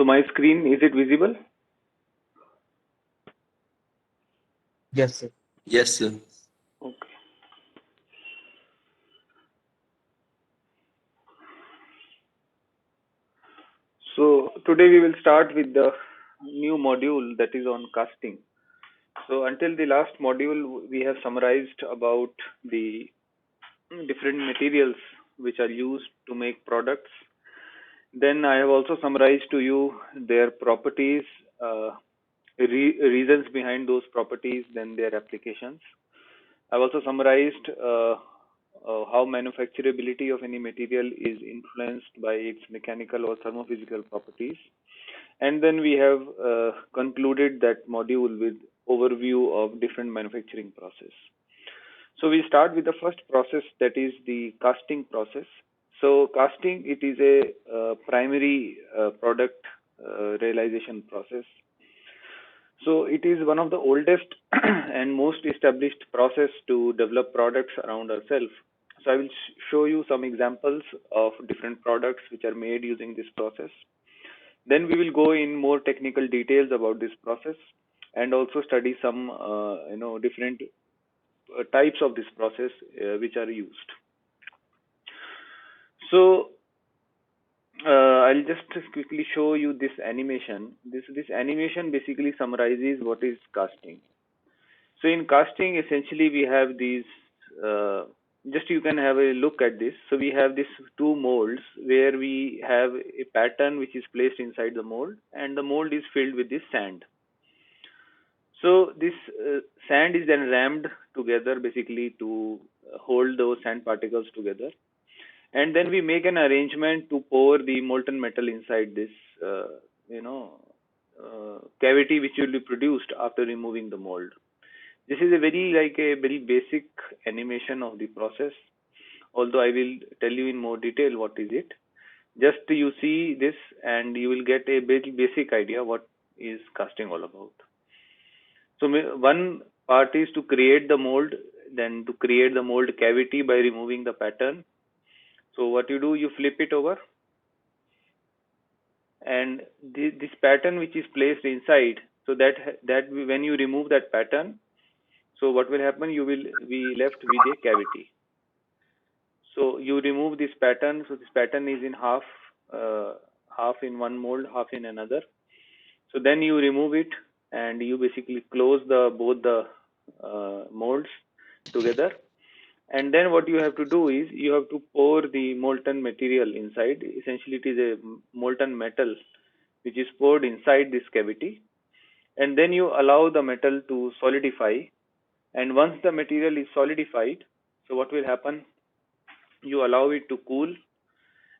So my screen, is it visible? Yes, sir. Yes, sir. Okay. So today we will start with the new module that is on casting. So until the last module, we have summarized about the different materials which are used to make products. Then I have also summarized to you their properties, uh, reasons behind those properties, then their applications. I've also summarized how manufacturability of any material is influenced by its mechanical or thermophysical properties. And then we have concluded that module with overview of different manufacturing process. So we start with the first process, that is the casting process. So casting, it is a primary product realization process. So it is one of the oldest and most established process to develop products around ourselves. So I will show you some examples of different products which are made using this process. Then we will go in more technical details about this process and also study some different types of this process which are used. So I'll just quickly show you this animation. This animation basically summarizes what is casting. So in casting, essentially we have these. Just you can have a look at this. So we have these two molds where we have a pattern which is placed inside the mold, and the mold is filled with this sand. So this sand is then rammed together basically to hold those sand particles together, and then we make an arrangement to pour the molten metal inside this, you know, cavity which will be produced after removing the mold. This is a very basic animation of the process, although I will tell you in more detail what is it. Just you see this and you will get a very basic idea what is casting all about. So one part is to create the mold, then to create the mold cavity by removing the pattern. So what you do, you flip it over, and this pattern which is placed inside, so that when you remove that pattern, so what will happen, you will be left with a cavity. So you remove this pattern. So this pattern is in half in one mold, half in another. So then you remove it and you basically close the both the molds together. And then what you have to do is you have to pour the molten material inside. Essentially, it is a molten metal which is poured inside this cavity. And then you allow the metal to solidify. And once the material is solidified, so what will happen? You allow it to cool,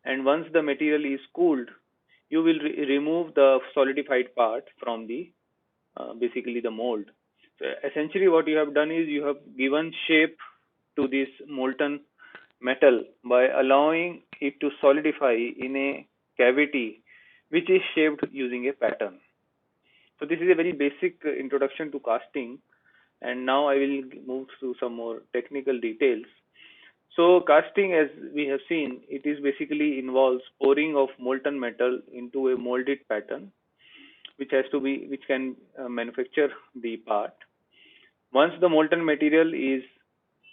and once the material is cooled, you will remove the solidified part from the basically the mold. So essentially what you have done is you have given shape to this molten metal by allowing it to solidify in a cavity which is shaped using a pattern. So this is a very basic introduction to casting, and now I will move to some more technical details. So casting, as we have seen, it is basically involves pouring of molten metal into a molded pattern, which can manufacture the part. Once the molten material is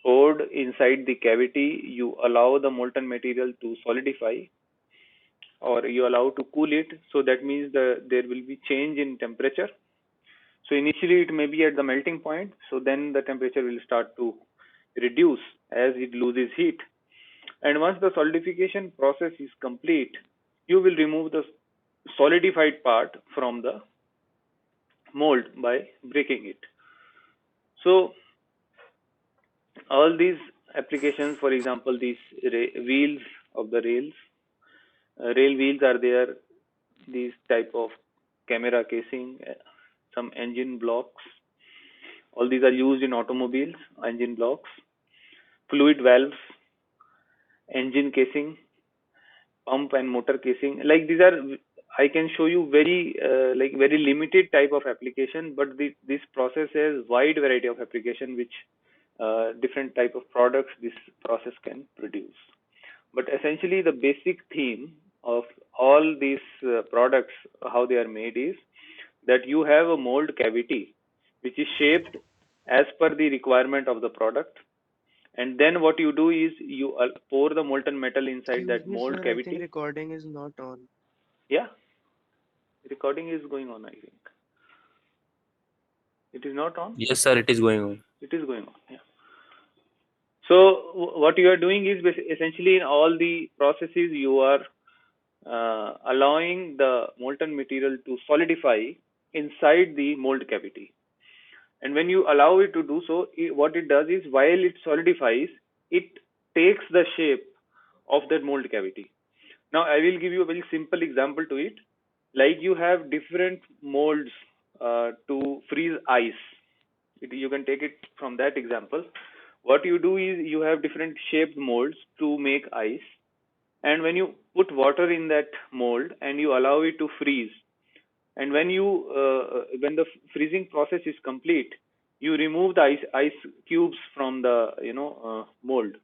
poured inside the cavity, you allow the molten material to solidify, or you allow to cool it. So that means there will be change in temperature. So initially it may be at the melting point. So then the temperature will start to reduce as it loses heat. And once the solidification process is complete, you will remove the solidified part from the mold by breaking it. So all these applications, for example, these wheels of the rails, rail wheels are there, these type of camera casing, some engine blocks. All these are used in automobiles, engine blocks, fluid valves, engine casing, pump and motor casing. Like these are, I can show you very limited type of application, but this process has wide variety of application which different type of products this process can produce. But essentially the basic theme of all these products, how they are made is that you have a mold cavity which is shaped as per the requirement of the product, and then what you do is you pour the molten metal inside Excuse that me, mold sir. I think cavity. recording is not on. Yeah, recording is going on, I think. It is not on. Yes, sir, it is going on. It is going on. Yeah. So what you are doing is essentially in all the processes you are allowing the molten material to solidify inside the mold cavity. And when you allow it to do so, what it does is while it solidifies, it takes the shape of that mold cavity. Now, I will give you a very simple example to it. Like you have different molds to freeze ice. You can take it from that example. What you do is you have different shaped molds to make ice, and when you put water in that mold and you allow it to freeze, and when the freezing process is complete, you remove the ice cubes from the mold.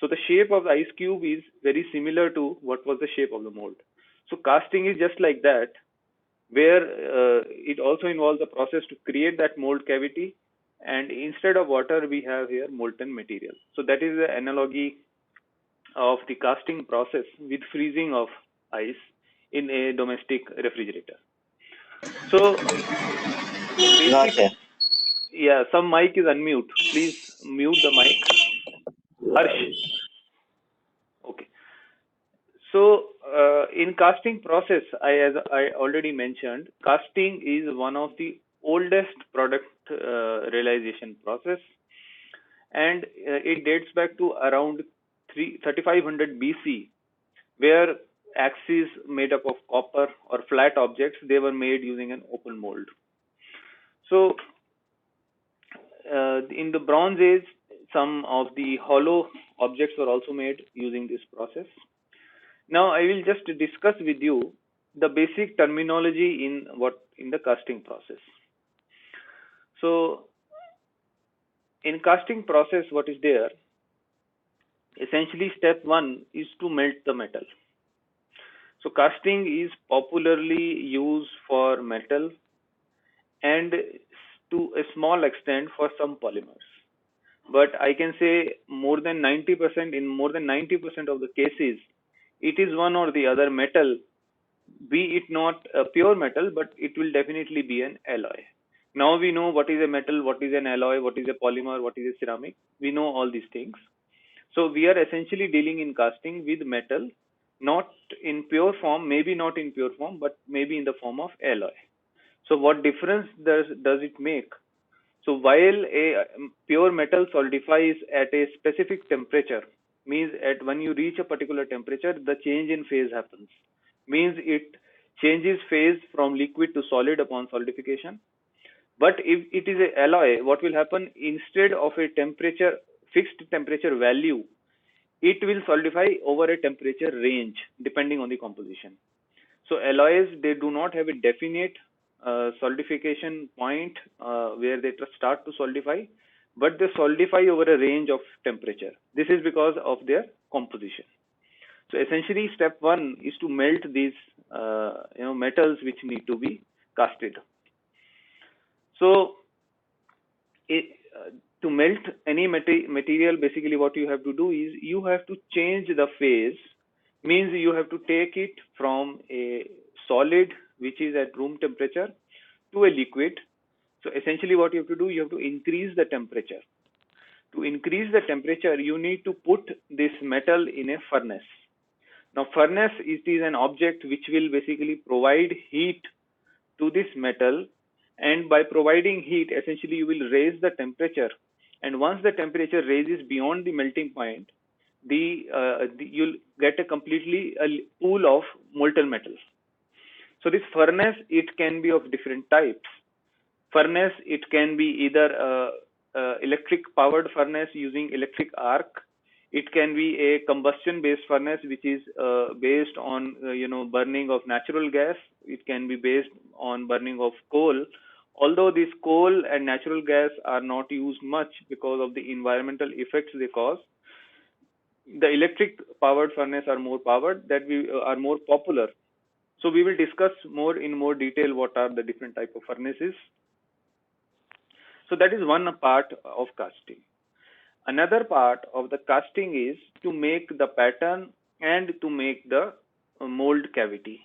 So the shape of the ice cube is very similar to what was the shape of the mold. So casting is just like that, where it also involves the process to create that mold cavity, and instead of water we have here molten material. So that is the analogy of the casting process with freezing of ice in a domestic refrigerator. So the basic, Gotcha. yeah, some mic is unmute. Please mute the mic. Harsh. Okay. So in casting process, as I already mentioned, casting is one of the oldest product realization process, and it dates back to around 3500 BC, where axes made up of copper or flat objects, they were made using an open mold. So in the Bronze Age, some of the hollow objects were also made using this process. Now I will just discuss with you the basic terminology in the casting process. So in casting process, what is there? Essentially, step one is to melt the metal. So casting is popularly used for metal and to a small extent for some polymers. But I can say more than 90%, in more than 90% of the cases, it is one or the other metal, be it not a pure metal, but it will definitely be an alloy. Now we know what is a metal, what is an alloy, what is a polymer, what is a ceramic. We know all these things. So we are essentially dealing in casting with metal, not in pure form, maybe not in pure form, but maybe in the form of alloy. So what difference does it make? So while a pure metal solidifies at a specific temperature, means at when you reach a particular temperature, the change in phase happens. Means it changes phase from liquid to solid upon solidification. But if it is a alloy, what will happen? Instead of a fixed temperature value, it will solidify over a temperature range depending on the composition. So alloys, they do not have a definite solidification point where they start to solidify, but they solidify over a range of temperature. This is because of their composition. So essentially, step one is to melt these metals which need to be casted. So to melt any material, basically what you have to do is you have to change the phase. Means you have to take it from a solid which is at room temperature to a liquid. So essentially what you have to do, you have to increase the temperature. To increase the temperature, you need to put this metal in a furnace. Now furnace, it is an object which will basically provide heat to this metal, and by providing heat, essentially you will raise the temperature, and once the temperature raises beyond the melting point, you'll get a completely a pool of molten metal. So this furnace, it can be of different types. Furnace, it can be either electric powered furnace using electric arc. It can be a combustion based furnace which is based on burning of natural gas. It can be based on burning of coal. Although this coal and natural gas are not used much because of the environmental effects they cause, the electric powered furnace are more powered, that we are more popular So we will discuss more in more detail what are the different type of furnaces. So that is one part of casting. Another part of the casting is to make the pattern and to make the mold cavity.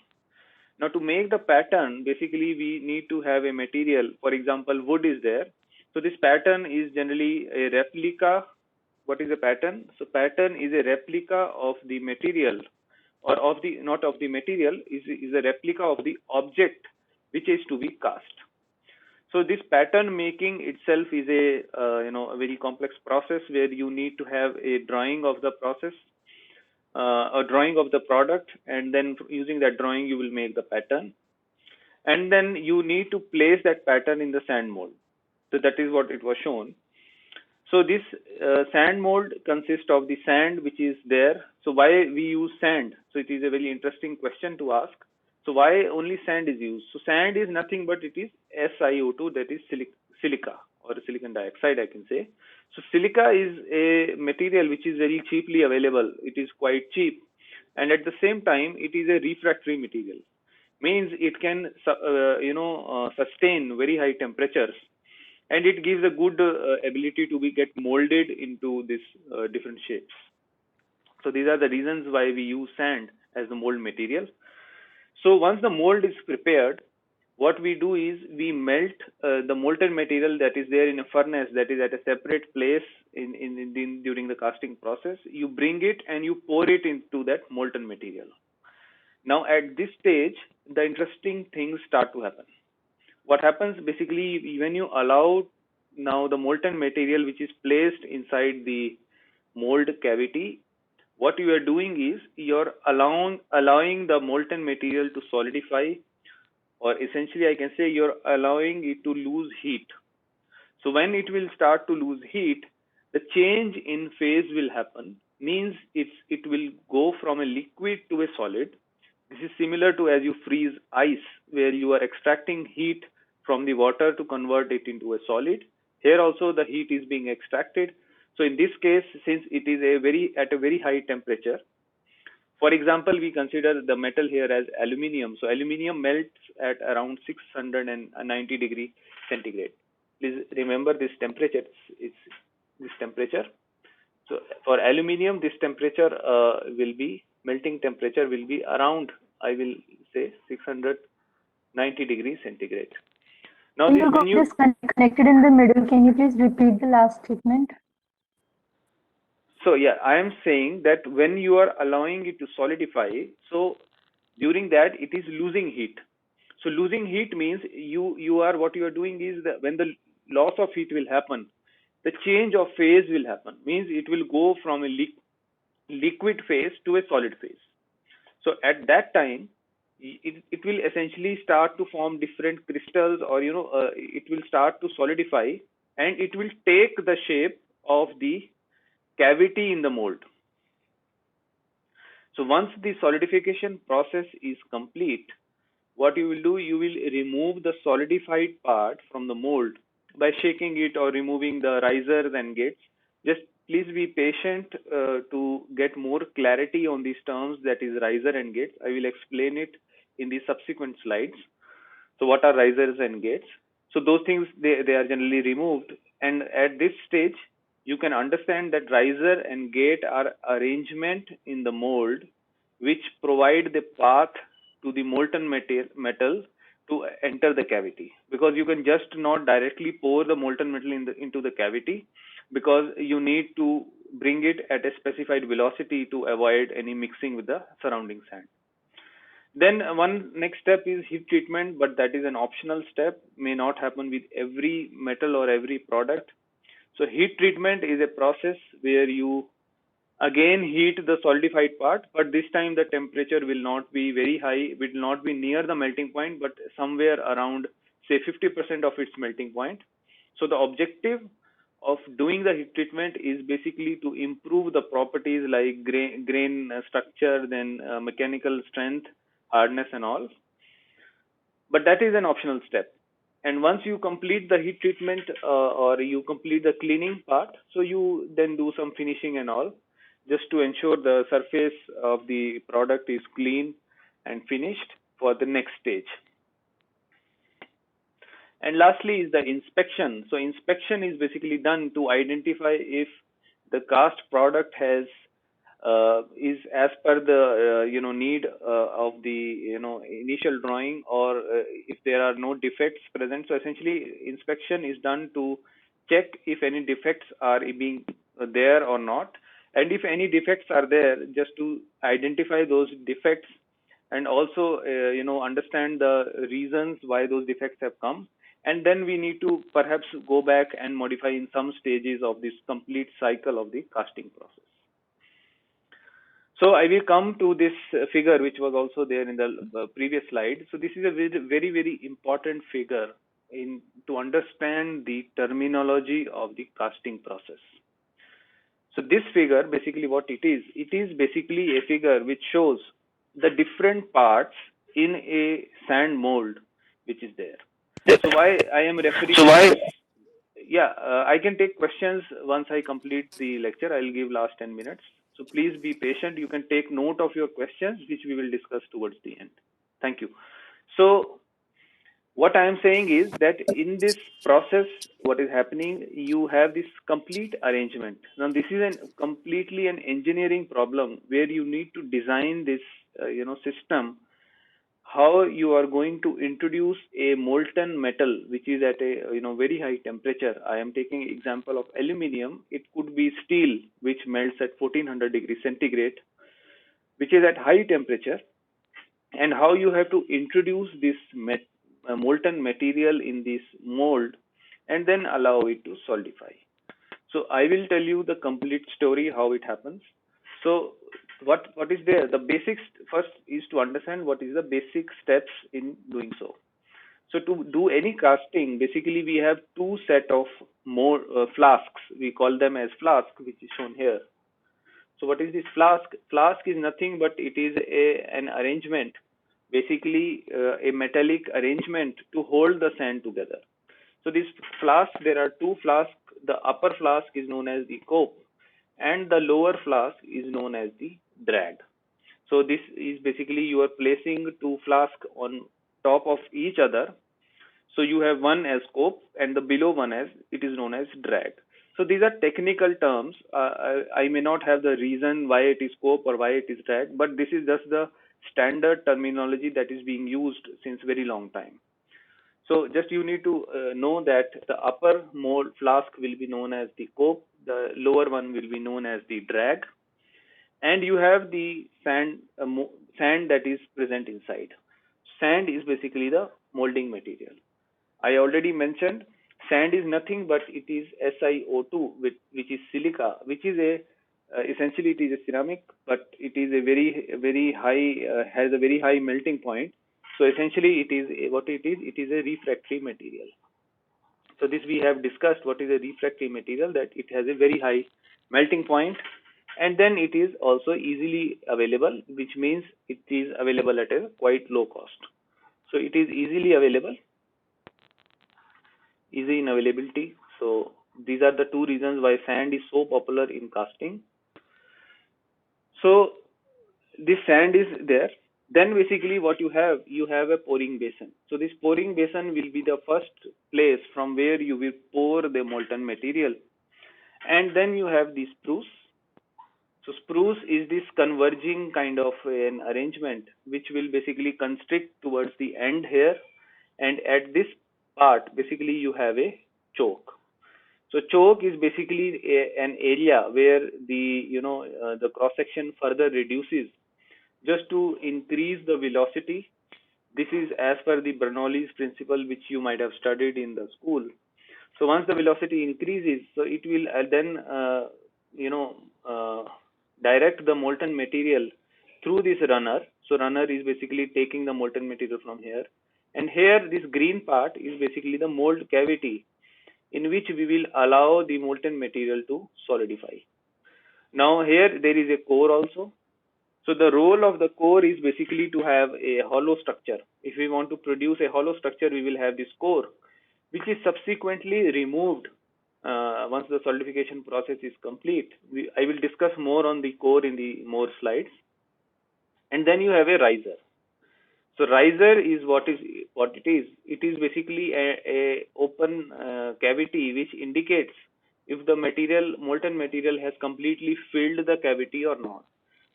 Now to make the pattern, basically we need to have a material. For example, wood is there. So this pattern is generally a replica. What is a pattern? So pattern is a replica of the material, or of the, not of the material, is a replica of the object which is to be cast. So this pattern making itself is a a very complex process where you need to have a drawing of the process, a drawing of the product, and then using that drawing you will make the pattern, and then you need to place that pattern in the sand mold. So that is what it was shown. So this sand mold consists of the sand which is there. So why we use sand? So it is a very interesting question to ask. So why only sand is used? So sand is nothing but it is SiO2, that is silica or silicon dioxide, I can say. So silica is a material which is very cheaply available. It is quite cheap, and at the same time it is a refractory material. Means it can sustain very high temperatures, and it gives a good ability to be get molded into this different shapes. So these are the reasons why we use sand as the mold material. So once the mold is prepared, what we do is we melt the molten material that is there in a furnace, that is at a separate place in during the casting process. You bring it and you pour it into that molten material. Now at this stage, the interesting things start to happen. What happens basically when you allow now the molten material which is placed inside the mold cavity, what you are doing is you're allowing the molten material to solidify, or essentially I can say you're allowing it to lose heat. So when it will start to lose heat, the change in phase will happen. Means it will go from a liquid to a solid. This is similar to as you freeze ice, where you are extracting heat from the water to convert it into a solid. Here also the heat is being extracted. So in this case, since it is a very at a very high temperature, for example, we consider the metal here as aluminium. So aluminium melts at around 690 degree centigrade. Please remember this temperature. It's this temperature. So for aluminium, this temperature will be melting temperature will be around, I will say, 690 degrees centigrade. Now You when got you, disconnected in the middle. Can you please repeat the last statement? so yeah, I am saying that when you are allowing it to solidify, so during that it is losing heat. So losing heat means you are, what you are doing is that when the loss of heat will happen, the change of phase will happen. Means it will go from a liquid phase to a solid phase. So at that time, it will essentially start to form different crystals, or it will start to solidify, and it will take the shape of the cavity in the mold. So once the solidification process is complete, what you will do, you will remove the solidified part from the mold by shaking it or removing the risers and gates. Just please be patient to get more clarity on these terms, that is riser and gates. I will explain it in the subsequent slides. So what are risers and gates? So those things, they are generally removed, and at this stage you can understand that riser and gate are arrangement in the mold which provide the path to the molten metal to enter the cavity, because you can just not directly pour the molten metal into the cavity, because you need to bring it at a specified velocity to avoid any mixing with the surrounding sand. Then one next step is heat treatment, but that is an optional step, may not happen with every metal or every product. So heat treatment is a process where you again heat the solidified part, but this time the temperature will not be very high, will not be near the melting point, but somewhere around say 50% of its melting point. So the objective of doing the heat treatment is basically to improve the properties like grain structure, then mechanical strength, hardness and all. But that is an optional step. And once you complete the heat treatment or you complete the cleaning part, so you then do some finishing and all, just to ensure the surface of the product is clean and finished for the next stage. And lastly is the inspection. So inspection is basically done to identify if the cast product has is as per the need of the initial drawing, or if there are no defects present. So essentially inspection is done to check if any defects are being there or not, and if any defects are there, just to identify those defects, and also understand the reasons why those defects have come, and then we need to perhaps go back and modify in some stages of this complete cycle of the casting process. So I will come to this figure, which was also there in the previous slide. So this is a very, very important figure in to understand the terminology of the casting process. So this figure, basically what it is basically a figure which shows the different parts in a sand mold which is there. So why I am referring to this? Yeah, I can take questions once I complete the lecture. I'll give last 10 minutes. So please be patient. You can take note of your questions, which we will discuss towards the end. Thank you. So what I am saying is that in this process, what is happening, you have this complete arrangement. Now this is completely an engineering problem where you need to design this system, how you are going to introduce a molten metal which is at a very high temperature. I am taking example of aluminium. It could be steel which melts at 1400 degrees centigrade, which is at high temperature, and how you have to introduce this molten material in this mold and then allow it to solidify. So I will tell you the complete story how it happens. So what is there? The basics first is to understand what is the basic steps in doing so. So to do any casting, basically we have two set of more flasks. We call them as flask, which is shown here. So what is this flask? Flask is nothing but it is an arrangement, basically a metallic arrangement to hold the sand together. So this flask, there are two flasks. The upper flask is known as the cope, and the lower flask is known as the drag. So this is basically you are placing two flasks on top of each other. So you have one as cope and the below one as it is known as drag. So these are technical terms. I may not have the reason why it is cope or why it is drag, but this is just the standard terminology that is being used since very long time. So just you need to know that the upper mold flask will be known as the cope, the lower one will be known as the drag, and you have the sand that is present inside. Sand is basically the molding material. I already mentioned sand is nothing but it is SiO2, which is silica, which is a essentially it is a ceramic, but it is a very high has a very high melting point. So essentially it is what it is a refractory material. So this we have discussed what is a refractory material, that it has a very high melting point, and then it is also easily available, which means it is available at a quite low cost. So it is easily available, easy in availability. So these are the two reasons why sand is so popular in casting. So this sand is there. Then basically what you have a pouring basin. So this pouring basin will be the first place from where you will pour the molten material. And then you have the spruce. So spruce is this converging kind of an arrangement which will basically constrict towards the end here, and at this part basically you have a choke. So choke is basically an area where the cross section further reduces just to increase the velocity. This is as per the Bernoulli's principle, which you might have studied in the school. So once the velocity increases, so it will then direct the molten material through this runner. So runner is basically taking the molten material from here, and here this green part is basically the mold cavity in which we will allow the molten material to solidify. Now here there is a core also. So the role of the core is basically to have a hollow structure. If we want to produce a hollow structure, we will have this core, which is subsequently removed once the solidification process is complete. I will discuss more on the core in the more slides. And then you have a riser. So riser is what it is. It is basically a open cavity which indicates if the material, molten material, has completely filled the cavity or not.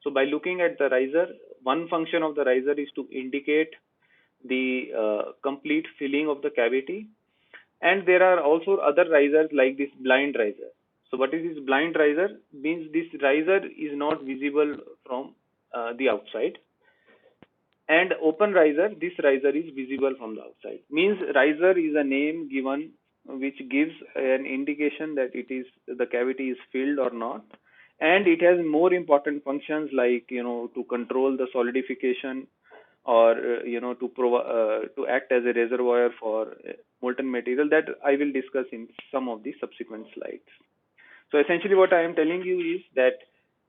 So by looking at the riser, one function of the riser is to indicate the complete filling of the cavity. And there are also other risers like this blind riser. So what is this blind riser? Means this riser is not visible from the outside. And open riser, this riser is visible from the outside. Means riser is a name given which gives an indication that it is, the cavity is filled or not. And it has more important functions like, to control the solidification, or to act as a reservoir for molten material, that I will discuss in some of the subsequent slides. So essentially what I am telling you is that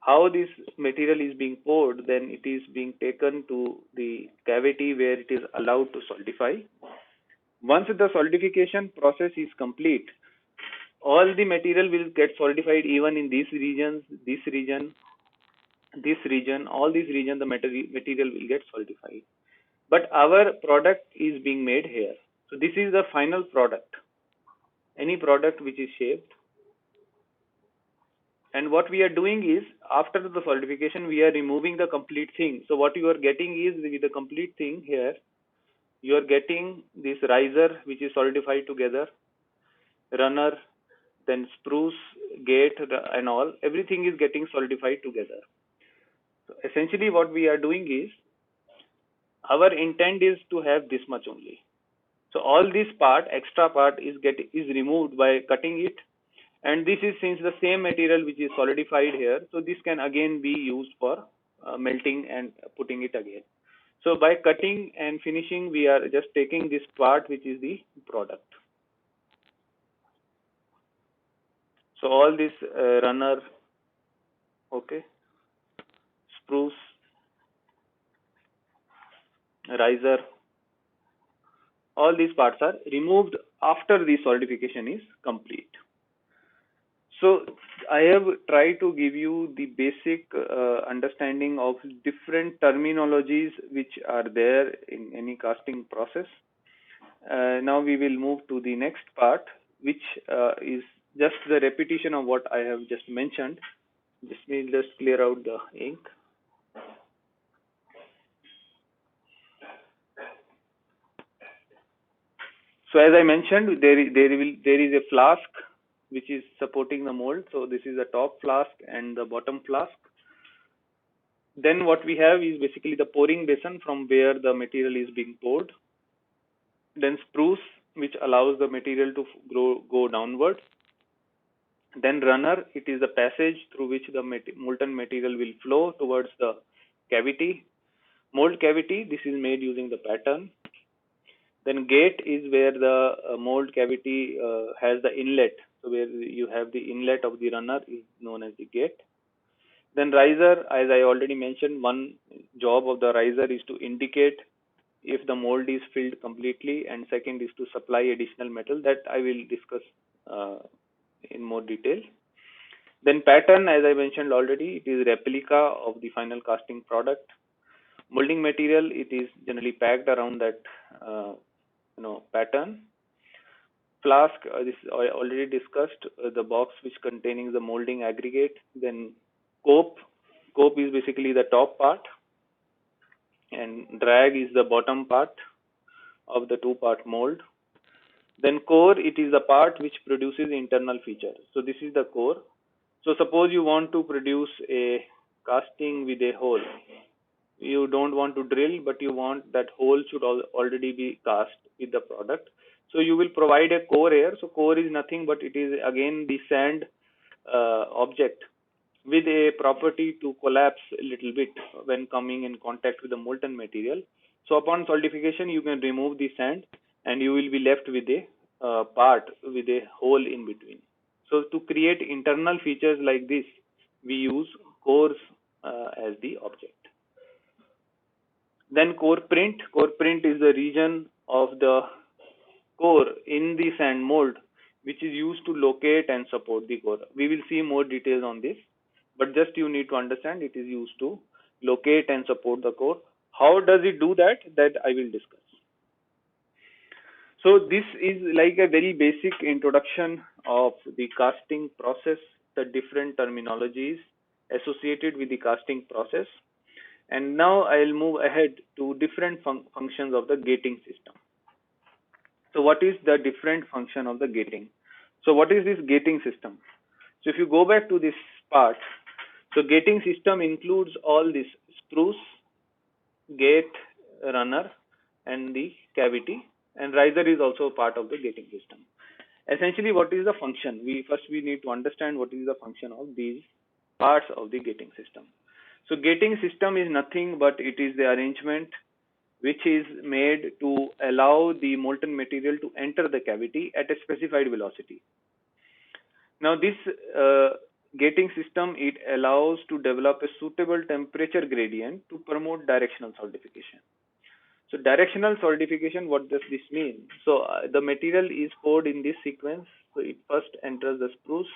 how this material is being poured, then it is being taken to the cavity where it is allowed to solidify. Once the solidification process is complete, all the material will get solidified, even in these regions, this region, all these regions, the material will get solidified. But our product is being made here. So this is the final product. Any product which is shaped. And what we are doing is, after the solidification, we are removing the complete thing. So what you are getting is, with the complete thing here, you are getting this riser which is solidified together, runner, then spruce, gate, and all. Everything is getting solidified together. So essentially what we are doing is, our intent is to have this much only. So all this part, extra part, is removed by cutting it. And this is, since the same material which is solidified here, so this can again be used for melting and putting it again. So by cutting and finishing, we are just taking this part which is the product. So all this runner, okay, spruce, riser, all these parts are removed after the solidification is complete. So I have tried to give you the basic understanding of different terminologies which are there in any casting process. Now we will move to the next part, which is just the repetition of what I have just mentioned. Just me just clear out the ink. So as I mentioned, there is a flask which is supporting the mold. So this is the top flask and the bottom flask. Then what we have is basically the pouring basin from where the material is being poured. Then spruce, which allows the material to go downwards. Then runner, it is the passage through which the molten material will flow towards the cavity. Mold cavity, this is made using the pattern. Then gate is where the mold cavity has the inlet. So where you have the inlet of the runner is known as the gate. Then riser, as I already mentioned, one job of the riser is to indicate if the mold is filled completely, and second is to supply additional metal, that I will discuss in more detail. Then pattern, as I mentioned already, it is replica of the final casting product. Molding material, it is generally packed around that pattern. Flask, this I already discussed, the box which containing the molding aggregate. Then cope is basically the top part, and drag is the bottom part of the two-part mold. Then core, it is the part which produces internal feature. So this is the core. So suppose you want to produce a casting with a hole. You don't want to drill, but you want that hole should already be cast with the product. So you will provide a core here. So core is nothing but it is again the sand object with a property to collapse a little bit when coming in contact with the molten material. So upon solidification, you can remove the sand and you will be left with a part with a hole in between. So to create internal features like this, we use cores as the object. Then core print. Core print is the region of the core in the sand mold which is used to locate and support the core. We will see more details on this, but just you need to understand it is used to locate and support the core. How does it do that? That I will discuss. So this is like a very basic introduction of the casting process, the different terminologies associated with the casting process. And now I'll move ahead to different functions of the gating system. So what is the different function of the gating? So what is this gating system? So if you go back to this part, so gating system includes all this spruce, gate, runner, and the cavity, and riser is also a part of the gating system. Essentially, what is the function? We need to understand what is the function of these parts of the gating system. So gating system is nothing but it is the arrangement which is made to allow the molten material to enter the cavity at a specified velocity. Now this gating system, it allows to develop a suitable temperature gradient to promote directional solidification. So directional solidification, what does this mean? So the material is poured in this sequence. So it first enters the spruce,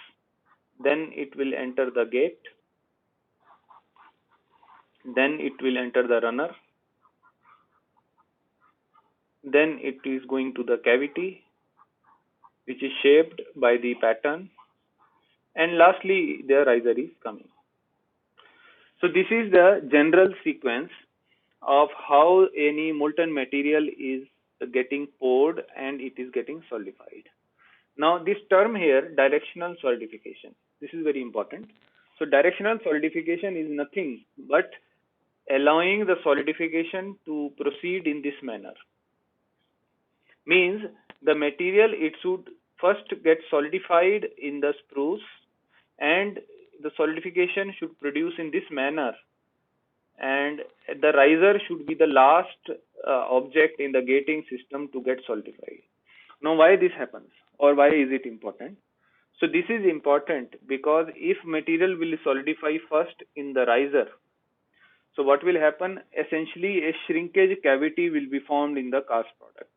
then it will enter the gate, then it will enter the runner, then it is going to the cavity, which is shaped by the pattern, and lastly the riser is coming. So this is the general sequence of how any molten material is getting poured and it is getting solidified. Now this term here, directional solidification, this is very important. So directional solidification is nothing but allowing the solidification to proceed in this manner. Means the material, it should first get solidified in the spruce, and the solidification should produce in this manner, and the riser should be the last object in the gating system to get solidified. Now why this happens, or why is it important? So this is important because if material will solidify first in the riser, so what will happen? Essentially a shrinkage cavity will be formed in the cast product.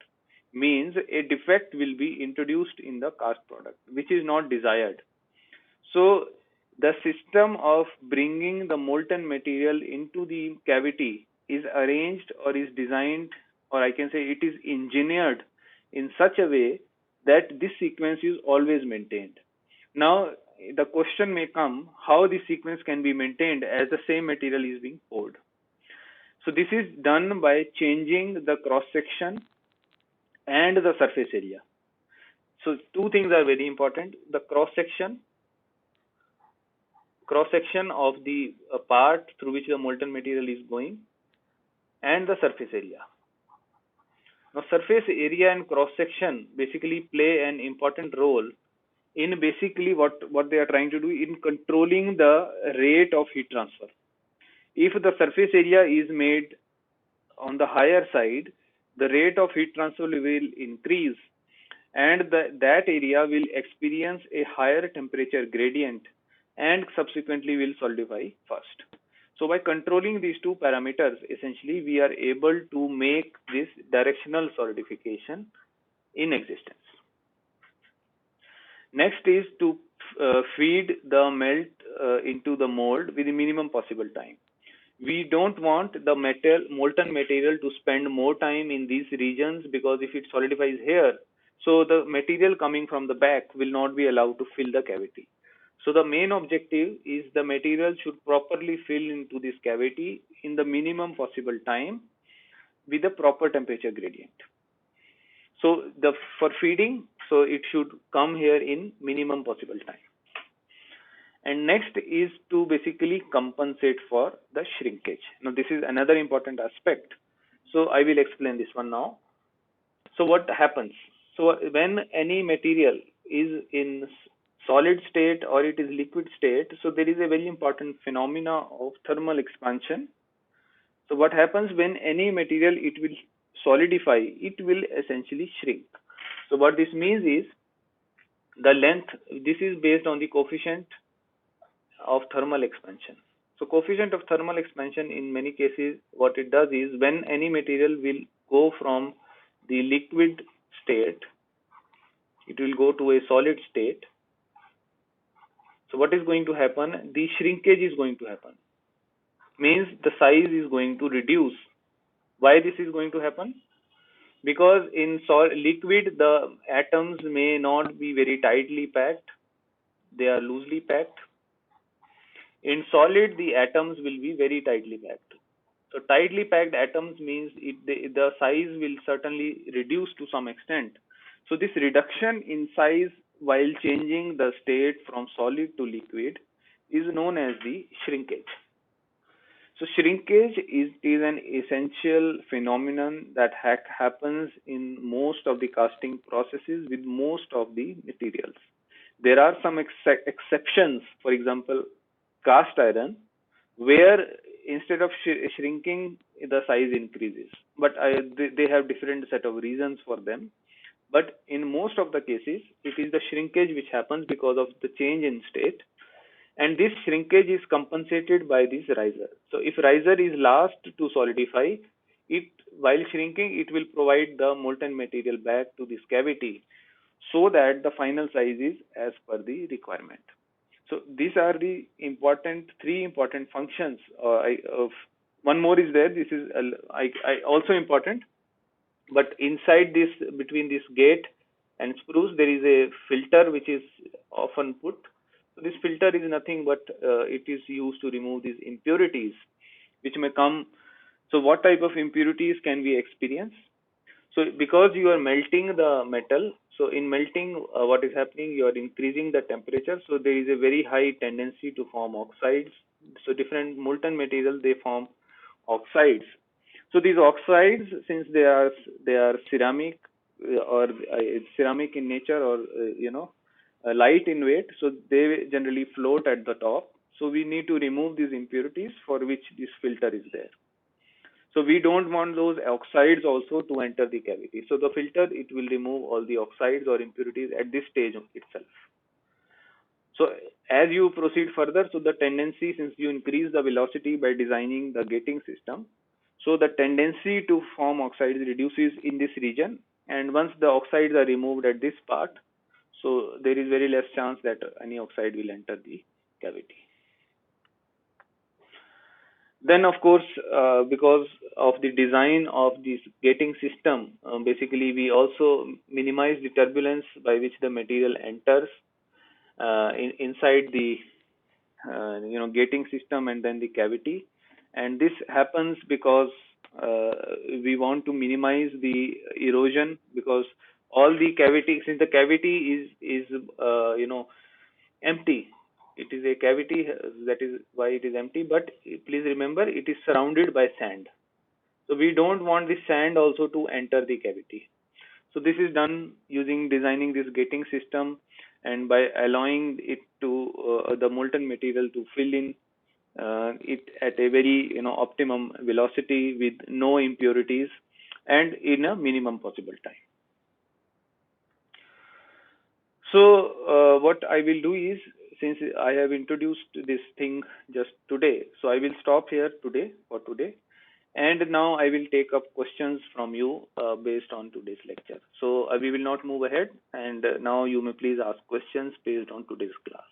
Means a defect will be introduced in the cast product, which is not desired. So the system of bringing the molten material into the cavity is arranged or is designed, or I can say it is engineered in such a way that this sequence is always maintained. Now the question may come, how this sequence can be maintained as the same material is being poured. So this is done by changing the cross section and the surface area. So two things are very important: the cross section of the part through which the molten material is going, and the surface area. Now surface area and cross section basically play an important role in basically what they are trying to do in controlling the rate of heat transfer. If the surface area is made on the higher side, the rate of heat transfer will increase, and that area will experience a higher temperature gradient and subsequently will solidify first. So by controlling these two parameters, essentially we are able to make this directional solidification in existence. Next is to feed the melt into the mold with the minimum possible time. We don't want the molten material to spend more time in these regions, because if it solidifies here, so the material coming from the back will not be allowed to fill the cavity. So the main objective is the material should properly fill into this cavity in the minimum possible time with a proper temperature gradient. So for feeding, so it should come here in minimum possible time. And next is to basically compensate for the shrinkage. Now this is another important aspect. So I will explain this one now. So what happens? So when any material is in solid state or it is liquid state, so there is a very important phenomena of thermal expansion. So what happens when any material, it will solidify, it will essentially shrink. So what this means is the length, this is based on the coefficient of thermal expansion. So coefficient of thermal expansion, in many cases what it does is, when any material will go from the liquid state, it will go to a solid state. So what is going to happen? The shrinkage is going to happen. Means the size is going to reduce Why this is going to happen? Because in liquid, the atoms may not be very tightly packed, they are loosely packed. In solid, the atoms will be very tightly packed. So tightly packed atoms means the size will certainly reduce to some extent. So this reduction in size while changing the state from solid to liquid is known as the shrinkage. So shrinkage is an essential phenomenon that happens in most of the casting processes with most of the materials. There are some exceptions, for example, cast iron, where instead of shrinking, the size increases. But they have different set of reasons for them. But in most of the cases, it is the shrinkage which happens because of the change in state, and this shrinkage is compensated by this riser. So if riser is last to solidify, it while shrinking, it will provide the molten material back to this cavity so that the final size is as per the requirement. So these are the three important functions. One more is there. This is also important. But inside this, between this gate and spruce, there is a filter which is often put. So this filter is nothing but it is used to remove these impurities which may come. So what type of impurities can we experience? So because you are melting the metal, so in melting, what is happening? You are increasing the temperature. So there is a very high tendency to form oxides. So different molten material, they form oxides. So these oxides, since they are ceramic or ceramic in nature, or light in weight, so they generally float at the top. So we need to remove these impurities, for which this filter is there. So we don't want those oxides also to enter the cavity. So the filter, it will remove all the oxides or impurities at this stage itself. So as you proceed further, so the tendency, since you increase the velocity by designing the gating system, so the tendency to form oxides reduces in this region. And once the oxides are removed at this part, so there is very less chance that any oxide will enter the cavity. Then, of course, because of the design of this gating system, basically we also minimize the turbulence by which the material enters inside the gating system and then the cavity. And this happens because we want to minimize the erosion, because all the cavity, since the cavity is empty, it is a cavity, that is why it is empty. But please remember, it is surrounded by sand, so we don't want the sand also to enter the cavity. So this is done using designing this gating system, and by allowing it to the molten material to fill in it at a very optimum velocity with no impurities and in a minimum possible time. So what I will do is, since I have introduced this thing just today, so I will stop here for today. And now I will take up questions from you based on today's lecture. So we will not move ahead, and now you may please ask questions based on today's class.